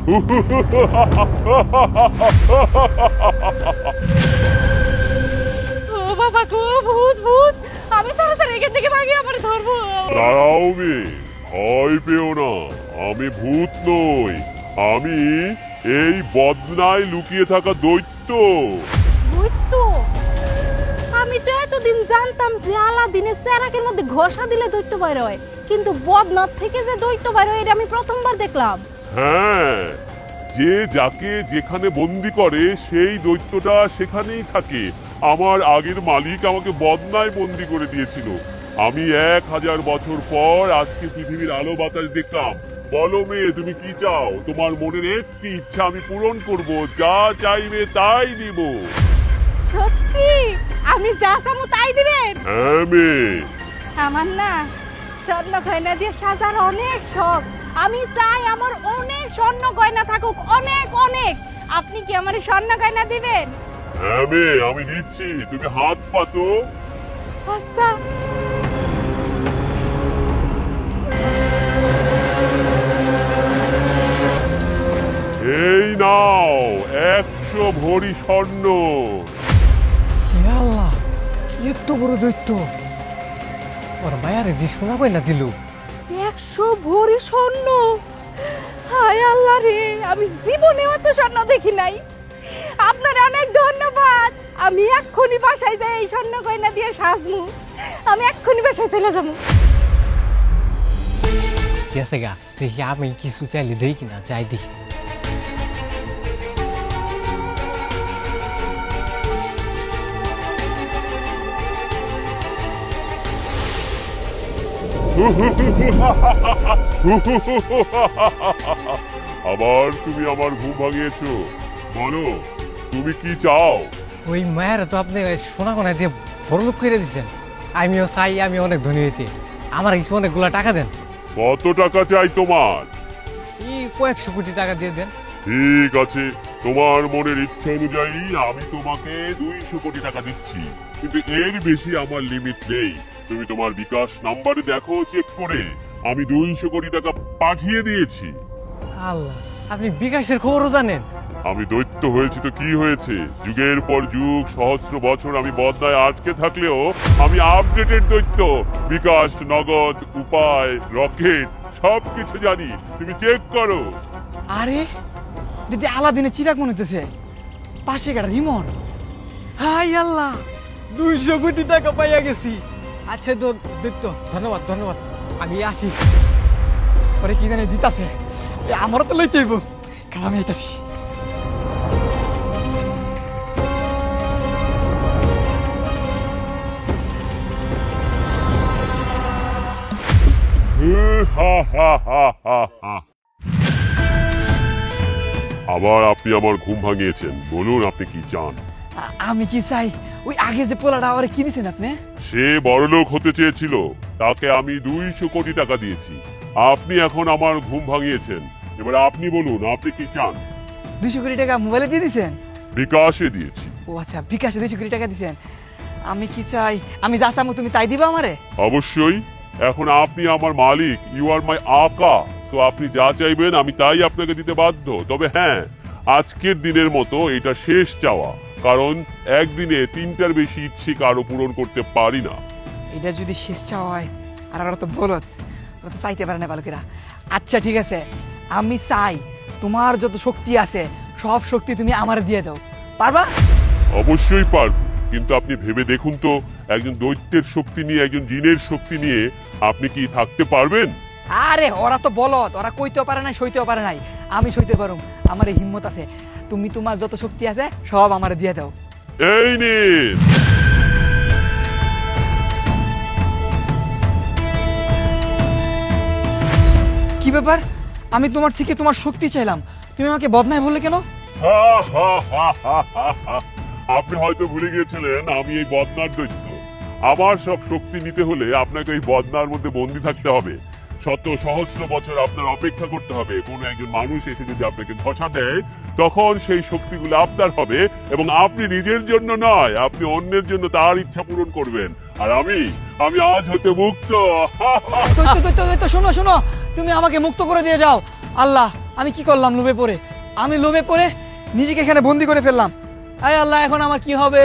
ও বাবা গো, ভূত ভূত, আমি তাড়াতাড়ি এখান থেকে ভাগি, আমার ধরবো। দাঁড়াও মেয়ে, ভয় পেও না, আমি ভূত নই, আমি এই বদনায় লুকিয়ে থাকা দৈত্য। দৈত্য? আমি তো এতদিন জানতাম যে আলাদিনের চেরাকের মধ্যে ঘষা দিলে দৈত্য বাইর হয়, কিন্তু বদনাথ থেকে যে দৈত্য বাইর হয় এটা আমি প্রথমবার দেখলাম। হ্যাঁ, যে যাকে যেখানে বন্দি করে সেই দৈত্যটা সেখানেই থাকে। আমার আগের মালিক আমাকে বদনায় বন্দি করে দিয়েছিল। আমি 1000 বছর পর আজকে পৃথিবীর আলো বাতাস দেখলাম। বলো মেয়ে, তুমি কি চাও? তোমার মনের একটি ইচ্ছা আমি পূরণ করব, যা চাইবে তাই দিব। সত্যি? আমি যা চাবো তাই দিবেন? হ্যাঁ মেয়ে। আমার না স্বর্ণ গয়না দিয়ে সাজার অনেক শখ। আমি চাই আমার অনেক স্বর্ণ গয়না থাকুক, অনেক অনেক। আপনি কি আমার স্বর্ণ গয়না দিবেন? হ্যাঁ মেয়ে, আমি দিচ্ছি, তুমি হাত পাতো। আচ্ছা। এই নাও 100 ভরি স্বর্ণ। আল্লাহ, এত বড় দৈত্য ওর মায়ারে দিয়ে শোনা কই না দিল। 100 ভরি স্বর্ণ? হায় আল্লাহ রে, আমি জীবনে অত স্বর্ণ দেখি নাই। আপনার অনেক ধন্যবাদ। আমি এক্ষুনি বাসায় যাই এই স্বর্ণ গয়না দিয়ে সাজমু। আমি এক্ষুনি বাসায় চলে যাবো। গেছে গা, দেখি আমি কিছু চাইলে দেই কিনা, যাই দেখি। আবার তুমি আমার ঘুম ভাঙিয়েছো। বলো, তুমি কি চাও? ওই মায়ের তো আপনি সোনা কোনা দিয়ে বড় লোক করে দিচ্ছেন। আমিও চাই আমি অনেক ধনী হইতে, আমার কিছু অনেকগুলা টাকা দেন। কত টাকা চাই তোমার? এই কয়েকশো কোটি টাকা দিয়ে দেন। ঠিক আছে, তোমার মনের ইচ্ছা অনুযায়ী আমি তোমাকে 200 কোটি টাকা দিচ্ছি, কিন্তু এর বেশি আমার লিমিট নেই। তুমি তোমার বিকাশ নাম্বারে দেখো, চেক করে আমি 200 কোটি টাকা পাঠিয়ে দিয়েছি। আল্লাহ, আপনি বিকাশের খবরও জানেন? আমি দৈত্য হয়েছি তো কি হয়েছে, যুগের পর যুগ, সহস্র বছর আমি বদনায় আটকে থাকলেও আমি আপডেটেড দৈত্য। বিকাশ, নগদ, উপায়, রকেট সবকিছু জানি, তুমি চেক করো। আরে দিদি, আলাদিনের চিরাগ মনে হইতেছে, পাশে কাটা রিমন। হাই আল্লাহ, 200 কোটি টাকা পাইয়া গেছি। আচ্ছা দৈত্য, ধন্যবাদ ধন্যবাদ, আমি আসি। পরে কি জানি দিতাছে, আমারও তো লইতে হইব, কারণ আমি আইতাছি। আবার আপনি আমার ঘুম ভাঙিয়েছেন, বলুন আপনি কি চান? আমি কি চাই, ওই আগে যে পোলাটা আবার কি দিছেন আপনি? সে বড়লোক হতে চেয়েছিল, তাকে আমি 200 কোটি টাকা দিয়েছি। আপনি এখন আমার ঘুম ভাঙিয়েছেন, এবার আপনি বলুন আপনি কি চান? 200 কোটি টাকা মোবাইলে দিয়ে দিছেন? বিকাশে দিয়েছি। ও আচ্ছা, বিকাশে 200 কোটি টাকা দিছেন। আমি কি চাই, আমি যা চামু তুমি তাই দিবা আমারে? অবশ্যই, এখন আপনি আমার মালিক, ইউ আর মাই আকা, সো আপনি যা চাইবেন আমি তাই আপনাকে দিতে বাধ্য। তবে হ্যাঁ, আজকের দিনের মতো এটা শেষ চাওয়া, কারণ একদিনে 3টার বেশি ইচ্ছে কারো পূরণ করতে পারি না। এটা যদি শেষ চাওয়া হয়, আর ওরা তো বলত, ওরা তো চাইতে পারে না বালকেরা। আচ্ছা ঠিক আছে, আমি চাই তোমার যত শক্তি আছে সব শক্তি তুমি আমারে দিয়ে দাও, পারবা? অবশ্যই পারবো, কিন্তু আপনি ভেবে দেখুন তো, একজন দৈত্যের শক্তি নিয়ে, একজন জিনের শক্তি নিয়ে আপনি কি থাকতে পারবেন? আরে ওরা তো বলত, ওরা কইতেও পারে নাই, সইতেও পারে নাই। আমি সইতে পারুম, আমার এই হিম্মত আছে। তুমি তোমার যত শক্তি আছে সব আমারে দিয়ে দাও। এই নিন। কি ব্যাপার, আমি তোমার থেকে তোমার শক্তি চাইলাম, তুমি আমাকে বদনায় বললে কেন? আপনি হয়তো ভুলে গিয়েছিলেন আমি এই বদনার দৈত্য। আমার সব শক্তি নিতে হলে আপনাকে এই বদনার মধ্যে বন্দী থাকতে হবে, শত সহস্র বছর আপনার অপেক্ষা করতে হবে। কোনো একজন মানুষ এসে যদি আপনাকে ধসা দেয়, তখন সেই শক্তিগুলো আপনার হবে, এবং আপনি নিজের জন্য নয়, আপনি অন্যের জন্য তার ইচ্ছা পূরণ করবেন। আর আমি আজ হতে মুক্ত। দৈত্য দৈত্য দৈত্য, শোনো শোনো, তুমি আমাকে মুক্ত করে দিয়ে যাও। আল্লাহ আমি কি করলাম লোভে পড়ে? আমি লোভে পড়ে নিজেকে এখানে বন্দি করে ফেললাম। আয় আল্লাহ, এখন আমার কি হবে?